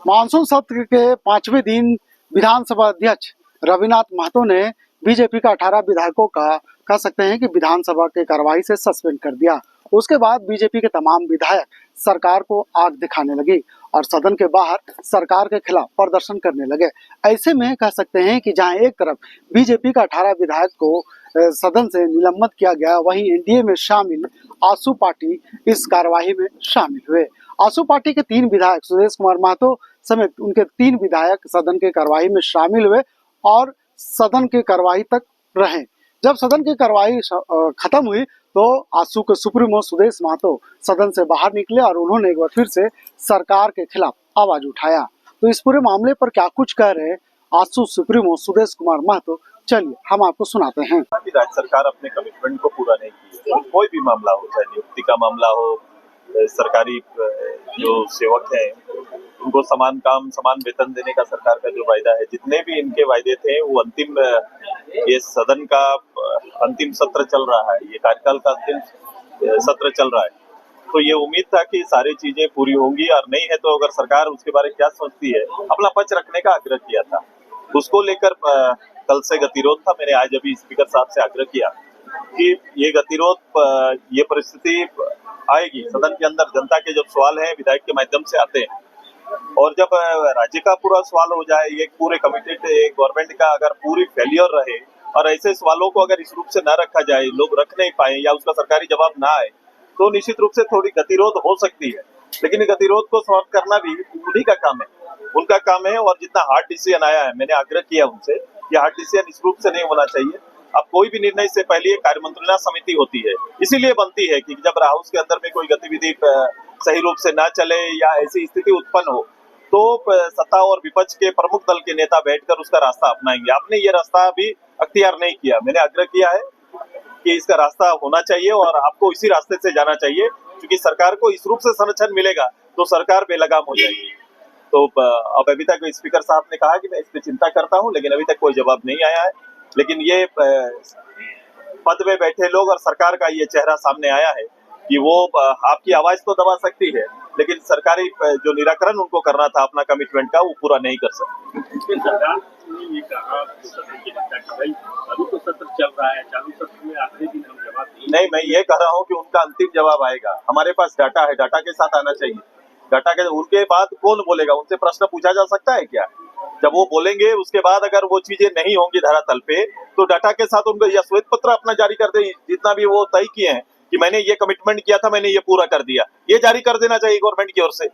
Monsoon सत्र के 5वें दिन विधानसभा अध्यक्ष रविनाथ महतो ने बीजेपी का 18 विधायकों का कह सकते हैं कि विधानसभा के कार्यवाही से सस्पेंड कर दिया। उसके बाद बीजेपी के तमाम विधायक सरकार को आग दिखाने लगे और सदन के बाहर सरकार के खिलाफ प्रदर्शन करने लगे। ऐसे में कह सकते हैं कि जहां एक तरफ बीजेपी का 18 विधायक को सदन से निलंबित किया गया, वहीं एनडीए में शामिल आसू पार्टी इस कार्यवाही में शामिल हुए। आसू पार्टी के 3 विधायक सुदेश कुमार महतो समेत उनके 3 विधायक सदन के कार्यवाही में शामिल हुए और सदन की कार्यवाही तक रहे। जब सदन की कार्यवाही खत्म हुई तो आसू के सुप्रीमो सुदेश महतो सदन से बाहर निकले और उन्होंने एक बार फिर से सरकार के खिलाफ आवाज उठाया। तो इस पूरे मामले पर क्या कुछ कह रहे आसू सुप्रीमो सुदेश कुमार महतो, चलिए हम आपको सुनाते हैं। राज्य सरकार अपने कमिटमेंट को पूरा नहीं की, कोई भी मामला हो, चाहे नियुक्ति का मामला हो, सरकारी जो सेवक हैं उनको समान काम समान वेतन देने का सरकार का जो वायदा है, जितने भी इनके वायदे थे वो अंतिम, ये सदन का अंतिम सत्र चल रहा है, ये कार्यकाल का अंतिम सत्र चल रहा है, तो ये उम्मीद था कि सारी चीजें पूरी होंगी और नहीं है तो अगर सरकार उसके बारे में क्या सोचती है, अपना पक्ष रखने का आग्रह किया था। उसको लेकर कल से गतिरोध था। मैंने आज अभी स्पीकर साहब से आग्रह किया कि ये गतिरोध, ये परिस्थिति आएगी सदन के अंदर, जनता के जब सवाल है विधायक के माध्यम से आते हैं और जब राज्य का पूरा सवाल हो जाए, ये पूरे कमिटेड गवर्नमेंट का अगर पूरी फेलियर रहे और ऐसे सवालों को अगर इस रूप से न रखा जाए, लोग रख नहीं पाए या उसका सरकारी जवाब ना आए, तो निश्चित रूप से थोड़ी गतिरोध हो सकती है। लेकिन गतिरोध को समाप्त करना भी उन्हीं का काम है, उनका काम है। और जितना हार्ड डिसीजन आया है, मैंने आग्रह किया उनसे कि हार्ड डिसीजन इस रूप से नहीं होना चाहिए। अब कोई भी निर्णय से पहले कार्यमंत्रणा समिति होती है, इसीलिए बनती है कि जब हाउस के अंदर में कोई गतिविधि सही रूप से ना चले या ऐसी स्थिति उत्पन्न हो तो सत्ता और विपक्ष के प्रमुख दल के नेता बैठकर उसका रास्ता अपनाएंगे। आपने ये रास्ता अभी अख्तियार नहीं किया। मैंने आग्रह किया है कि इसका रास्ता होना चाहिए और आपको इसी रास्ते से जाना चाहिए, क्योंकि सरकार को इस रूप से संरक्षण मिलेगा तो सरकार बेलगाम हो जाएगी। तो अब अभी तक स्पीकर साहब ने कहा कि मैं इस पर चिंता करता हूं, लेकिन अभी तक कोई जवाब नहीं आया है। लेकिन ये पद में बैठे लोग और सरकार का ये चेहरा सामने आया है कि वो आपकी आवाज तो दबा सकती है, लेकिन सरकारी जो निराकरण उनको करना था अपना कमिटमेंट का, वो पूरा नहीं कर सकते। सरकार ने ये कहा सदन की जनता की, भाई अभी तो सत्र चल रहा है, चालू सत्र में आखिरी दिन हम जवाब नहीं, मैं ये कह रहा हूँ कि उनका अंतिम जवाब आएगा। हमारे पास डाटा है, डाटा के साथ आना चाहिए। डाटा के उनके बाद कौन बोलेगा, उनसे प्रश्न पूछा जा सकता है क्या? जब वो बोलेंगे उसके बाद अगर वो चीजें नहीं होंगी धरातल पे, तो डाटा के साथ उनको या श्वेत पत्र अपना जारी कर दे, जितना भी वो तय किए हैं कि मैंने ये कमिटमेंट किया था, मैंने ये पूरा कर दिया, ये जारी कर देना चाहिए गवर्नमेंट की ओर से।